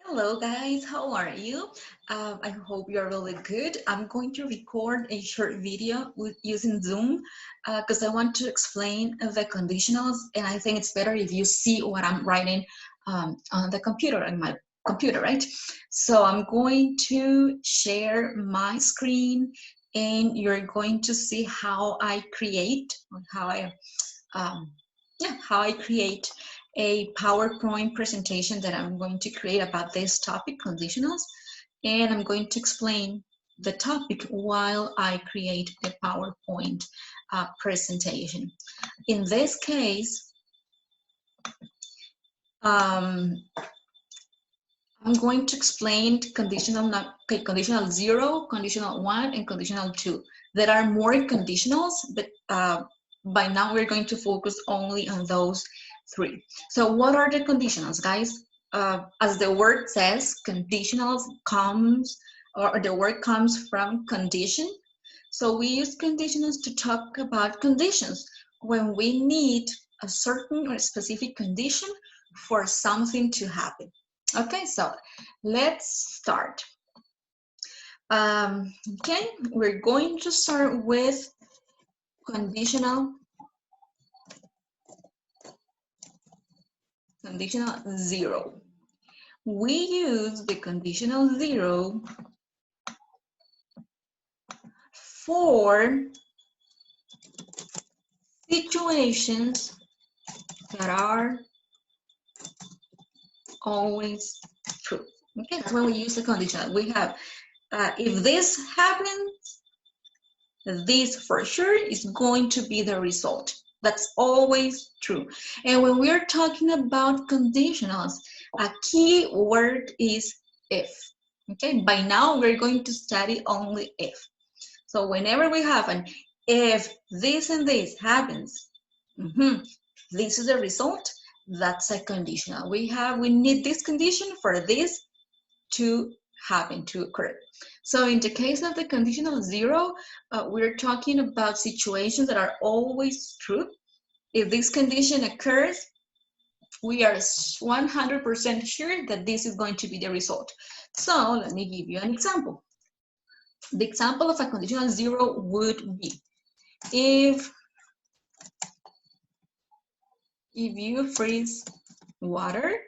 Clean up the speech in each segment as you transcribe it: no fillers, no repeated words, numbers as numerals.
Hello guys, how are you? I hope you're really good. I'm going to record a short video using Zoom because I want to explain the conditionals, and I think it's better if you see what I'm writing on the computer, on my computer, right? So I'm going to share my screen and you're going to see how I create, um, how I create a PowerPoint presentation that I'm going to create about this topic, conditionals, and I'm going to explain the topic while I create a PowerPoint presentation. In this case, I'm going to explain conditional 0, conditional 1, and conditional 2. There are more conditionals, but by now we're going to focus only on those 3. So what are the conditionals, guys? As the word says, conditionals the word comes from condition. So we use conditionals to talk about conditions when we need a certain or specific condition for something to happen. Okay, so let's start. Okay, we're going to start with conditional 0. We use the conditional 0 for situations that are always true. Okay, that's when we use the conditional. We have, if this happens, this for sure is going to be the result. That's always true. And when we're talking about conditionals, a key word is if. Okay, by now we're going to study only if. So whenever we have an if this and this happens, this is the result, that's a conditional. We need this condition for this to happen, to occur. So in the case of the conditional 0, we're talking about situations that are always true. If this condition occurs, we are 100% sure that this is going to be the result. So let me give you an example. The example of a conditional 0 would be if you freeze water,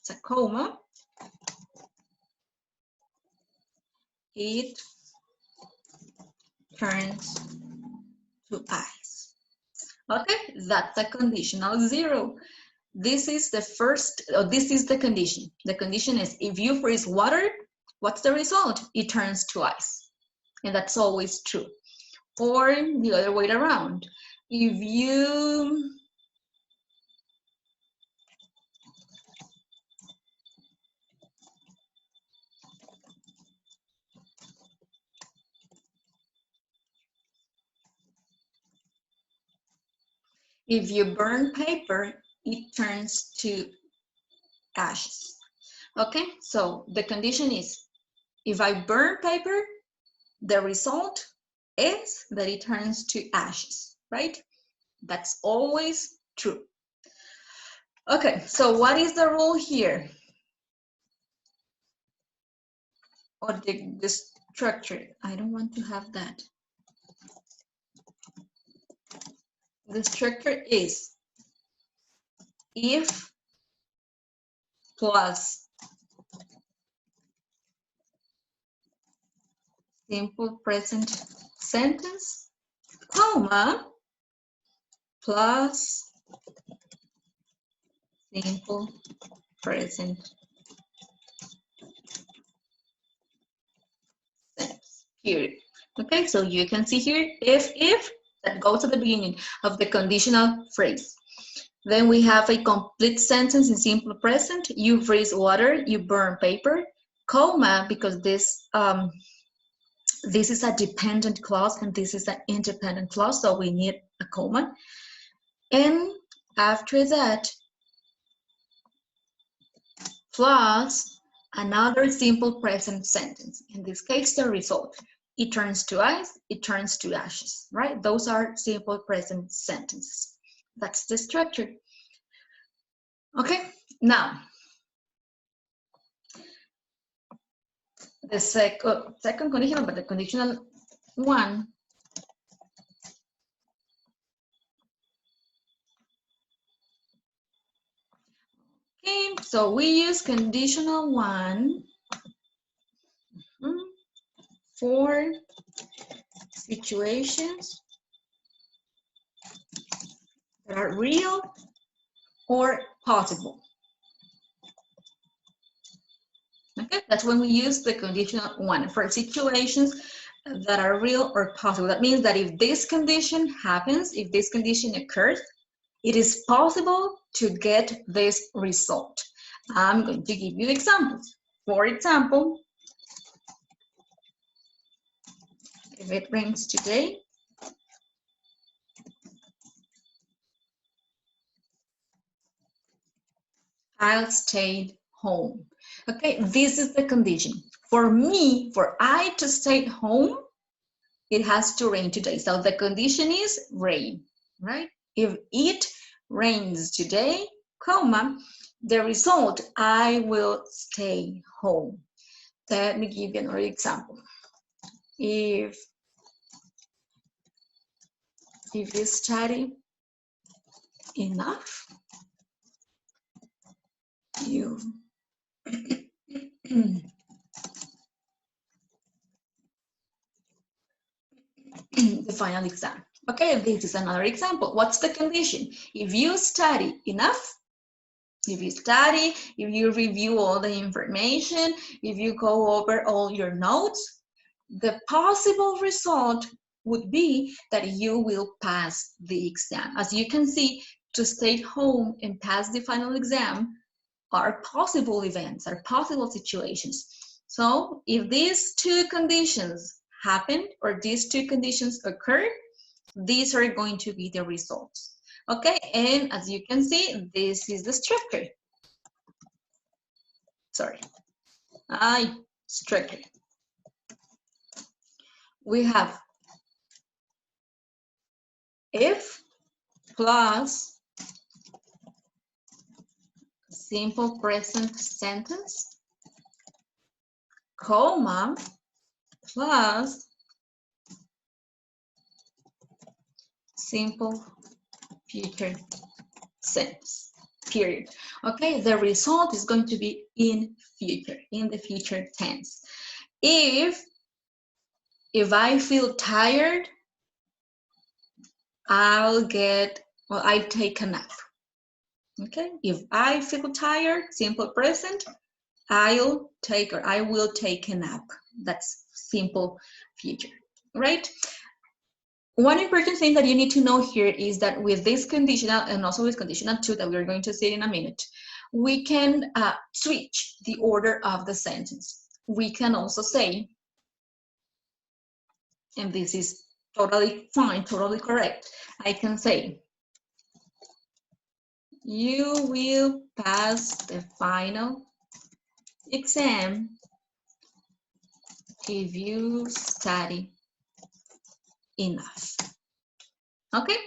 it's a comma, it turns to ice. Okay, that's a conditional 0. This is the first, this is the condition. The condition is if you freeze water, what's the result? It turns to ice. And that's always true. Or the other way around. If you burn paper, it turns to ashes. Okay, so the condition is if I burn paper, the result is that it turns to ashes, right? That's always true. Okay, so what is the rule here? Or the structure? I don't want to have that. The structure is if plus simple present sentence, comma, plus simple present tense, period. Okay, so you can see here, if, that goes at the beginning of the conditional phrase. Then we have a complete sentence in simple present. You freeze water, you burn paper, comma, because this is a dependent clause and this is an independent clause, so we need a comma. And after that, plus another simple present sentence. In this case, the result. It turns to ice, it turns to ashes, right? Those are simple present sentences. That's the structure. Okay, now, the second conditional, but the conditional one. Okay, so we use conditional one for situations that are real or possible. Okay, that's when we use the conditional one for situations that are real or possible. That means that if this condition happens, if this condition occurs, it is possible to get this result. I'm going to give you examples. For example, if it rains today, I'll stay home. Okay, this is the condition. For me, for I to stay home, it has to rain today. So the condition is rain, right? If it rains today, comma, the result, I will stay home. Let me give you another example. If you study enough, you the final exam. Okay, this is another example. What's the condition? If you study enough, if you review all the information, if you go over all your notes, the possible result would be that you will pass the exam. As you can see, to stay home and pass the final exam are possible events, are possible situations. So if these two conditions happen or these two conditions occur, these are going to be the results. Okay, and as you can see, this is the structure. Sorry, structure. We have if plus simple present sentence, comma, plus simple future sentence, period. Okay, the result is going to be in the future tense. If I feel tired, I take a nap. Okay, if I feel tired, simple present, I will take a nap. That's simple future, right? One important thing that you need to know here is that with this conditional and also with conditional two that we're going to see in a minute, we can switch the order of the sentence. We can also say, and this is totally fine, totally correct, I can say, you will pass the final exam if you study enough. Okay,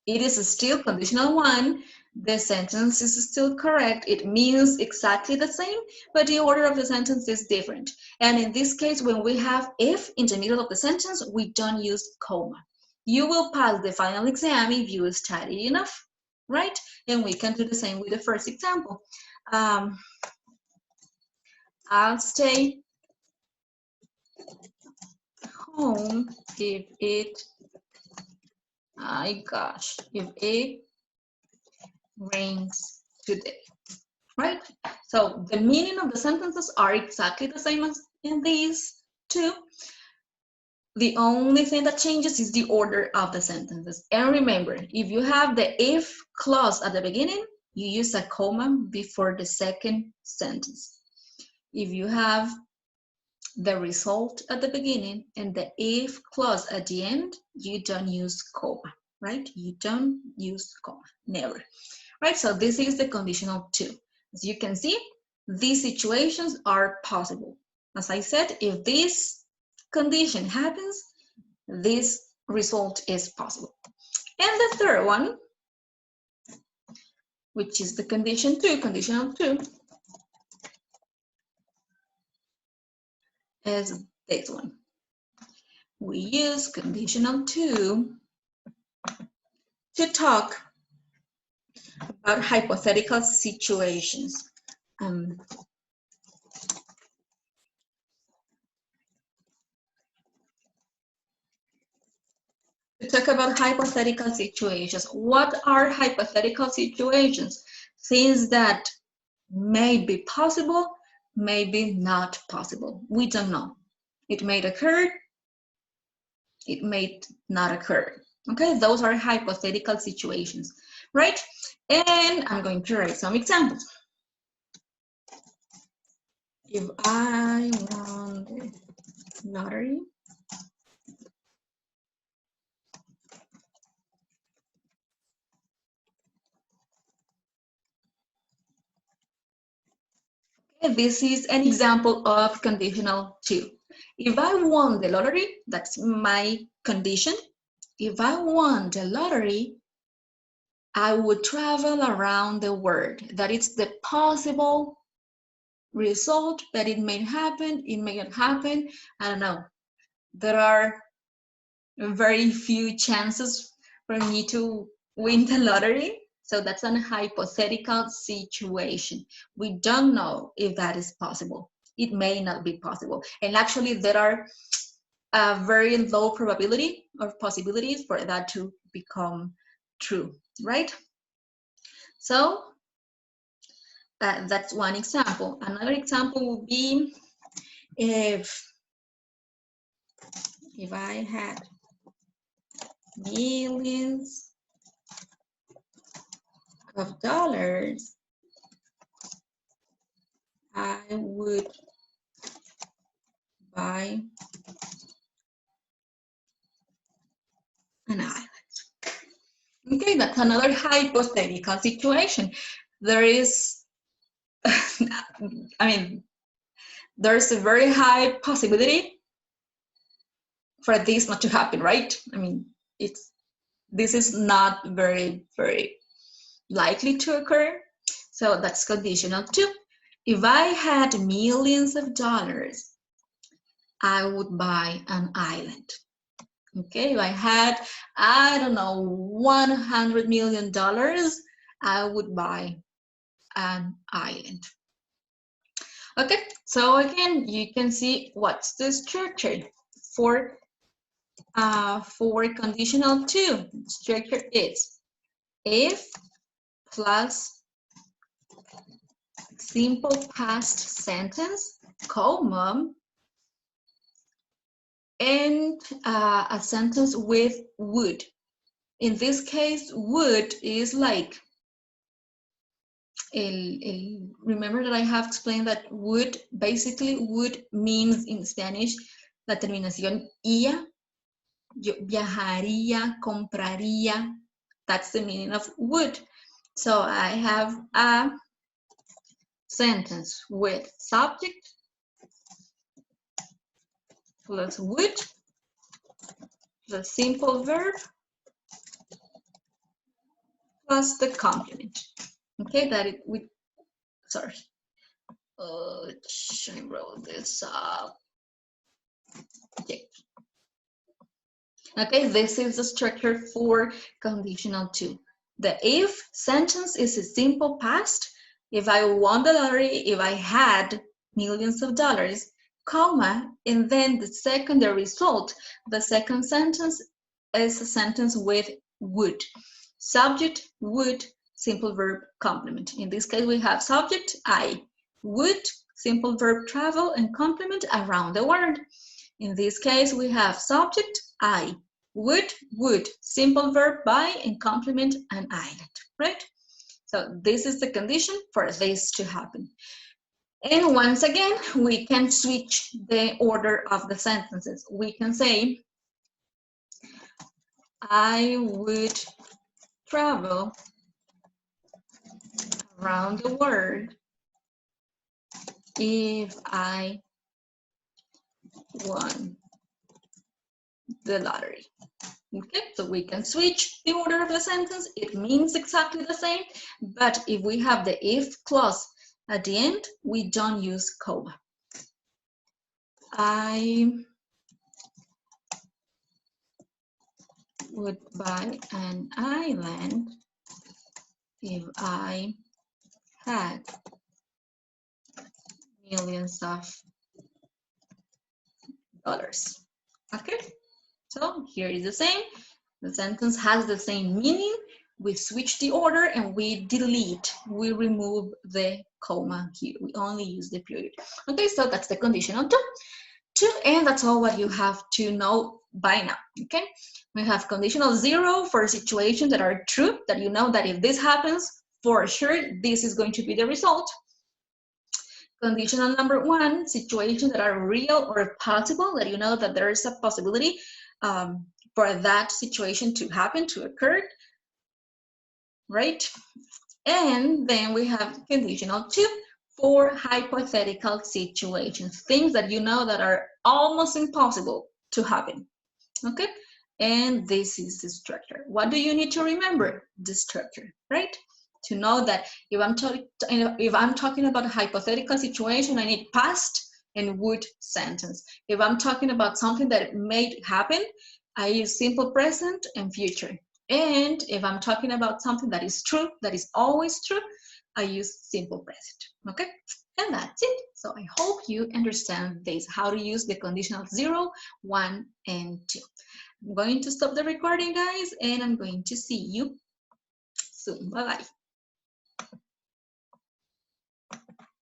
it is still conditional one. The sentence is still correct. It means exactly the same, but the order of the sentence is different. And in this case, when we have if in the middle of the sentence, we don't use comma. You will pass the final exam if you study enough, right? And we can do the same with the first example. I'll stay home if it, if it rains today, right? So the meaning of the sentences are exactly the same as in these two. The only thing that changes is the order of the sentences. And remember, if you have the if clause at the beginning, you use a comma before the second sentence. If you have the result at the beginning and the if clause at the end, you don't use comma, right? You don't use comma, never. Right, so this is the conditional two. As you can see, these situations are possible. As I said, if this condition happens, this result is possible. And the third one, which is the conditional two, is this one. We use conditional to talk about hypothetical situations. To talk about hypothetical situations. What are hypothetical situations? Things that may be possible, may be not possible. We don't know. It may occur, it may not occur. Okay, those are hypothetical situations, right? And I'm going to write some examples. If I won the lottery, this is an example of conditional to. If I won the lottery, that's my condition. If I won the lottery, I would travel around the world. That is the possible result, that it may happen, it may not happen. I don't know. There are very few chances for me to win the lottery. So that's a hypothetical situation. We don't know if that is possible. It may not be possible. And actually, there are a very low probability or possibilities for that to become true, right? So that's one example. Another example would be if I had millions of dollars, I would buy an island. Okay, that's another hypothetical situation. There is, I mean, there's a very high possibility for this not to happen, right? I mean, this is not very, very likely to occur. So that's conditional too. If I had millions of dollars, I would buy an island. Okay, if I had, I don't know, $100 million, I would buy an island. Okay, so again, you can see what's the structure for conditional to. Structure is if plus simple past sentence, comma, and a sentence with would. In this case, would is like, remember that I have explained that would, basically would means in Spanish la terminación ia. Yo viajaría, compraría. That's the meaning of would. So I have a sentence with subject plus would plus simple verb plus the complement. Okay, that it would, sorry. I wrote this up. Okay. Okay, this is the structure for conditional to. The if sentence is a simple past. If I won the lottery, if I had millions of dollars, comma, and then the secondary result, the second sentence is a sentence with would. Subject, would, simple verb, complement. In this case, we have subject, I, would, simple verb, travel, and complement, around the world. In this case, we have subject, I, would, simple verb, buy, and complement, an island, right? So this is the condition for this to happen. And once again, we can switch the order of the sentences. We can say, I would travel around the world if I won the lottery. Okay, so we can switch the order of the sentence. It means exactly the same, but if we have the if clause at the end, we don't use comma. I would buy an island if I had millions of dollars. Okay, so here is the same. The sentence has the same meaning. We switch the order and we delete, we remove the comma here. We only use the period. Okay, so that's the conditional two, and that's all what you have to know by now. Okay, we have conditional 0 for situations that are true, that you know that if this happens, for sure, this is going to be the result. Conditional number 1, situations that are real or possible, that you know that there is a possibility for that situation to happen, to occur, right? And then we have conditional 2 for hypothetical situations, things that you know that are almost impossible to happen, okay? And this is the structure. What do you need to remember? The structure, right? To know that if I'm talking about a hypothetical situation, I need past and would sentence. If I'm talking about something that may happen, I use simple present and future. And if I'm talking about something that is true, that is always true, I use simple present, okay? And that's it. So I hope you understand this, how to use the conditional 0, 1, and 2. I'm going to stop the recording, guys, and I'm going to see you soon. Bye-bye.